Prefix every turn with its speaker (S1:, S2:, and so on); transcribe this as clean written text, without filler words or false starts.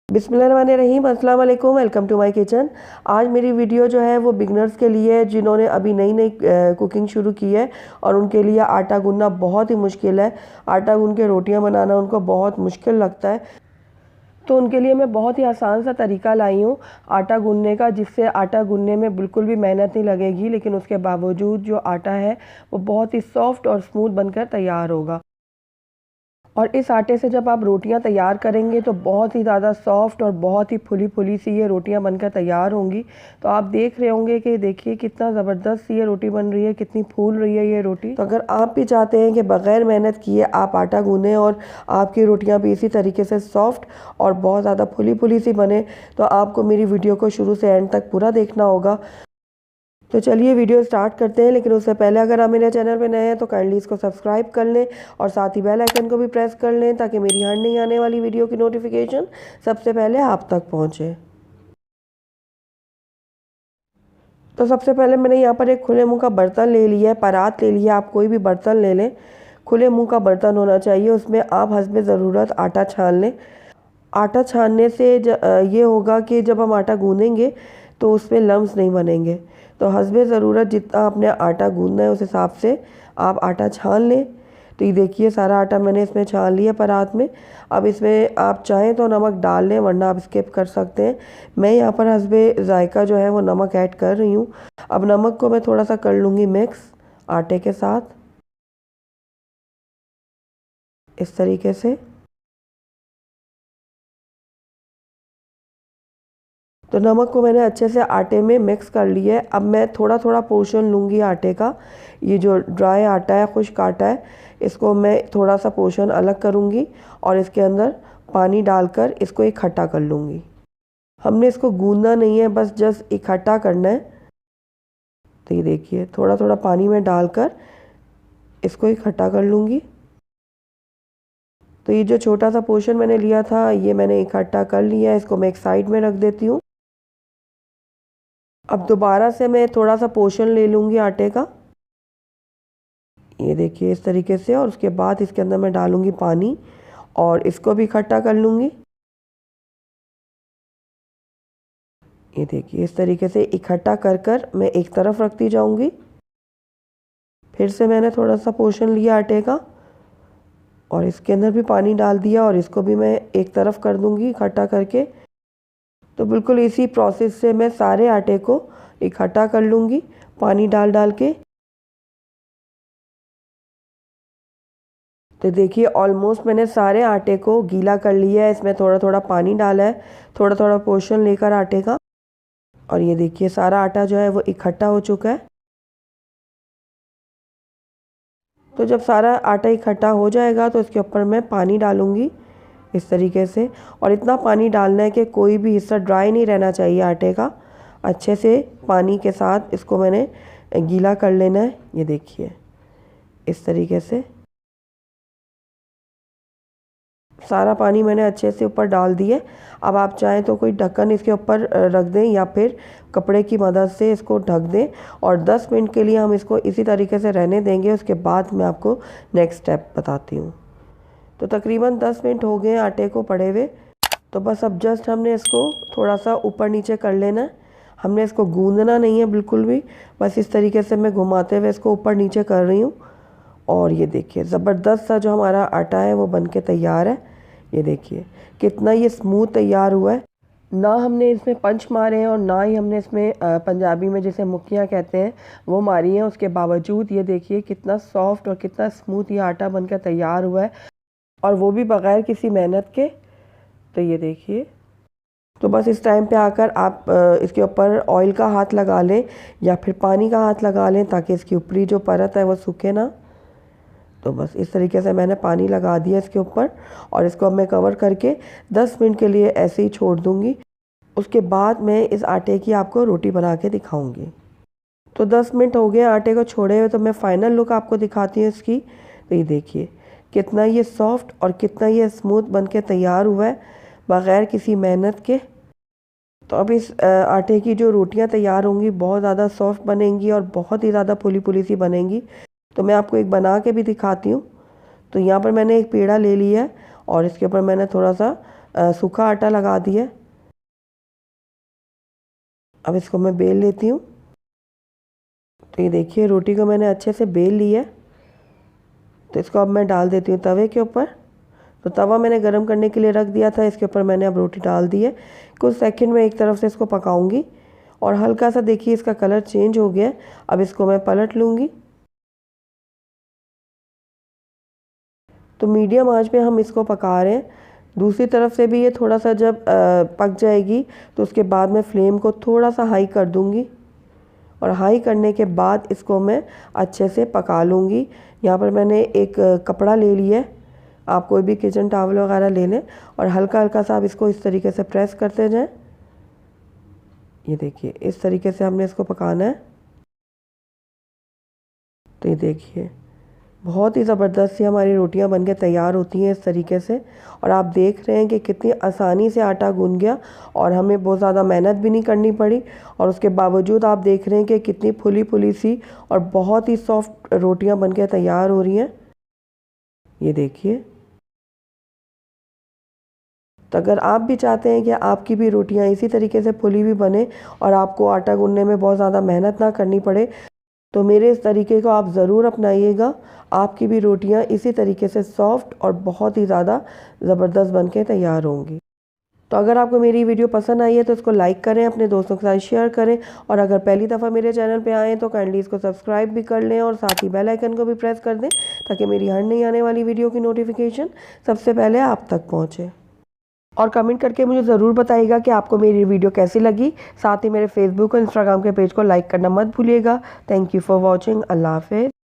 S1: बिस्मिल्लाहिर्रहमानिर्रहीम, अस्सलाम वालेकुम, वेलकम टू माय किचन। आज मेरी वीडियो जो है वो बिगनर्स के लिए है, जिन्होंने अभी नई नई कुकिंग शुरू की है और उनके लिए आटा गूंदना बहुत ही मुश्किल है। आटा गूंद के रोटियां बनाना उनको बहुत मुश्किल लगता है, तो उनके लिए मैं बहुत ही आसान सा तरीका लाई हूँ आटा गूंदने का, जिससे आटा गूंदने में बिल्कुल भी मेहनत नहीं लगेगी, लेकिन उसके बावजूद जो आटा है वो बहुत ही सॉफ्ट और स्मूथ बनकर तैयार होगा। और इस आटे से जब आप रोटियां तैयार करेंगे तो बहुत ही ज़्यादा सॉफ्ट और बहुत ही फुली फुली सी ये रोटियां बनकर तैयार होंगी। तो आप देख रहे होंगे कि देखिए कितना ज़बरदस्त सी ये रोटी बन रही है, कितनी फूल रही है ये रोटी। तो अगर आप भी चाहते हैं कि बग़ैर मेहनत किए आप आटा गूंदें और आपकी रोटियाँ भी इसी तरीके से सॉफ्ट और बहुत ज़्यादा फुली फुली सी बने, तो आपको मेरी वीडियो को शुरू से एंड तक पूरा देखना होगा। तो चलिए वीडियो स्टार्ट करते हैं, लेकिन उससे पहले अगर आप मेरे चैनल पे नए हैं तो काइंडली इसको सब्सक्राइब कर लें और साथ ही बेल आइकन को भी प्रेस कर लें, ताकि मेरी हर नई आने वाली वीडियो की नोटिफिकेशन सबसे पहले आप तक पहुंचे। तो सबसे पहले मैंने यहाँ पर एक खुले मुंह का बर्तन ले लिया है, परात ले लिया, आप कोई भी बर्तन ले लें। खुले मुँह का बर्तन होना चाहिए, उसमें आप हस्बे ज़रूरत आटा छान लें। आटा छानने से ये होगा कि जब हम आटा गूँदेंगे तो उसमें लम्स नहीं बनेंगे। तो हस्बे ज़रूरत जितना आपने आटा गूँदना है उस हिसाब से आप आटा छान लें। तो ये देखिए सारा आटा मैंने इसमें छान लिया परात में। अब इसमें आप चाहें तो नमक डाल लें, वरना आप स्किप कर सकते हैं। मैं यहाँ पर हस्बे जायका जो है वो नमक ऐड कर रही हूँ। अब नमक को मैं थोड़ा सा कर लूँगी मिक्स आटे के साथ, इस तरीके से। तो नमक को मैंने अच्छे से आटे में मिक्स कर लिया है। अब मैं थोड़ा थोड़ा पोर्शन लूँगी आटे का। ये जो ड्राई आटा है, खुश्क आटा है, इसको मैं थोड़ा सा पोर्शन अलग करूँगी और इसके अंदर पानी डालकर इसको इकट्ठा कर लूँगी। हमने इसको गूंदना नहीं है, बस जस्ट इकट्ठा करना है। तो ये देखिए थोड़ा थोड़ा पानी में डालकर इसको इकट्ठा कर लूँगी। तो ये जो छोटा सा पोर्शन मैंने लिया था ये मैंने इकट्ठा कर लिया है, इसको मैं एक साइड में रख देती हूँ। अब दोबारा से मैं थोड़ा सा पोर्शन ले लूँगी आटे का, ये देखिए इस तरीके से, और उसके बाद इसके अंदर मैं डालूँगी पानी और इसको भी इकट्ठा कर लूँगी। ये देखिए इस तरीके से इकट्ठा कर कर मैं एक तरफ रखती जाऊँगी। फिर से मैंने थोड़ा सा पोर्शन लिया आटे का और इसके अंदर भी पानी डाल दिया और इसको भी मैं एक तरफ कर दूँगी इकट्ठा करके। तो बिल्कुल इसी प्रोसेस से मैं सारे आटे को इकट्ठा कर लूँगी पानी डाल डाल के। तो देखिए ऑलमोस्ट मैंने सारे आटे को गीला कर लिया है। इसमें थोड़ा थोड़ा पानी डाला है, थोड़ा थोड़ा पोर्शन लेकर आटे का, और ये देखिए सारा आटा जो है वो इकट्ठा हो चुका है। तो जब सारा आटा इकट्ठा हो जाएगा तो इसके ऊपर मैं पानी डालूँगी इस तरीके से, और इतना पानी डालना है कि कोई भी हिस्सा ड्राई नहीं रहना चाहिए आटे का। अच्छे से पानी के साथ इसको मैंने गीला कर लेना है। ये देखिए इस तरीके से सारा पानी मैंने अच्छे से ऊपर डाल दिए। अब आप चाहें तो कोई ढक्कन इसके ऊपर रख दें या फिर कपड़े की मदद से इसको ढक दें, और 10 मिनट के लिए हम इसको इसी तरीके से रहने देंगे। उसके बाद मैं आपको नेक्स्ट स्टेप बताती हूँ। तो तकरीबन 10 मिनट हो गए आटे को पड़े हुए। तो बस अब जस्ट हमने इसको थोड़ा सा ऊपर नीचे कर लेना है। हमने इसको गूंदना नहीं है बिल्कुल भी, बस इस तरीके से मैं घुमाते हुए इसको ऊपर नीचे कर रही हूँ। और ये देखिए ज़बरदस्त सा जो हमारा आटा है वो बन के तैयार है। ये देखिए कितना ये स्मूथ तैयार हुआ है। ना हमने इसमें पंच मारे हैं और ना ही हमने इसमें पंजाबी में जिसे मुक्कियाँ कहते हैं वो मारी हैं। उसके बावजूद ये देखिए कितना सॉफ्ट और कितना स्मूथ ये आटा बनकर तैयार हुआ है, और वो भी बग़ैर किसी मेहनत के। तो ये देखिए, तो बस इस टाइम पे आकर आप इसके ऊपर ऑयल का हाथ लगा लें या फिर पानी का हाथ लगा लें, ताकि इसकी ऊपरी जो परत है वो सूखे ना। तो बस इस तरीके से मैंने पानी लगा दिया इसके ऊपर, और इसको अब मैं कवर करके 10 मिनट के लिए ऐसे ही छोड़ दूँगी। उसके बाद मैं इस आटे की आपको रोटी बना के दिखाऊँगी। तो 10 मिनट हो गए आटे को छोड़े हुए, तो मैं फ़ाइनल लुक आपको दिखाती हूँ इसकी। तो ये देखिए कितना ये सॉफ्ट और कितना ये स्मूथ बन के तैयार हुआ है बग़ैर किसी मेहनत के। तो अब इस आटे की जो रोटियां तैयार होंगी बहुत ज़्यादा सॉफ्ट बनेंगी और बहुत ही ज़्यादा फुली फुली सी बनेंगी। तो मैं आपको एक बना के भी दिखाती हूँ। तो यहाँ पर मैंने एक पेड़ा ले लिया है और इसके ऊपर मैंने थोड़ा सा सूखा आटा लगा दिया। अब इसको मैं बेल लेती हूँ। तो ये देखिए रोटी को मैंने अच्छे से बेल लिया। तो इसको अब मैं डाल देती हूँ तवे के ऊपर। तो तवा मैंने गरम करने के लिए रख दिया था, इसके ऊपर मैंने अब रोटी डाल दी है। कुछ सेकंड में एक तरफ से इसको पकाऊंगी और हल्का सा देखिए इसका कलर चेंज हो गया। अब इसको मैं पलट लूँगी। तो मीडियम आंच पे हम इसको पका रहे हैं। दूसरी तरफ से भी ये थोड़ा सा जब पक जाएगी तो उसके बाद मैं फ्लेम को थोड़ा सा हाई कर दूँगी और हाई करने के बाद इसको मैं अच्छे से पका लूँगी। यहाँ पर मैंने एक कपड़ा ले लिया है, आप कोई भी किचन टॉवल वगैरह ले लें और हल्का हल्का सा आप इसको इस तरीके से प्रेस करते जाएं। ये देखिए इस तरीके से हमने इसको पकाना है। तो ये देखिए बहुत ही ज़बरदस्त सी हमारी रोटियां बनके तैयार होती हैं इस तरीके से। और आप देख रहे हैं कि कितनी आसानी से आटा गूंद गया और हमें बहुत ज़्यादा मेहनत भी नहीं करनी पड़ी। और उसके बावजूद आप देख रहे हैं कि कितनी फुली फुली सी और बहुत ही सॉफ्ट रोटियां बनके तैयार हो रही हैं। ये देखिए। तो अगर आप भी चाहते हैं कि आपकी भी रोटियां इसी तरीके से फुली हुई बने और आपको आटा गूंदने में बहुत ज़्यादा मेहनत ना करनी पड़े, तो मेरे इस तरीके को आप ज़रूर अपनाइएगा। आपकी भी रोटियां इसी तरीके से सॉफ्ट और बहुत ही ज़्यादा ज़बरदस्त बनके तैयार होंगी। तो अगर आपको मेरी वीडियो पसंद आई है तो इसको लाइक करें, अपने दोस्तों के साथ शेयर करें और अगर पहली दफ़ा मेरे चैनल पे आएँ तो काइंडली इसको सब्सक्राइब भी कर लें और साथ ही बेल आइकन को भी प्रेस कर दें ताकि मेरी हर नई आने वाली वीडियो की नोटिफिकेशन सबसे पहले आप तक पहुँचे। और कमेंट करके मुझे ज़रूर बताइएगा कि आपको मेरी वीडियो कैसी लगी। साथ ही मेरे फेसबुक और इंस्टाग्राम के पेज को लाइक करना मत भूलिएगा। Thank you for watching. अल्लाह हाफ़िज़।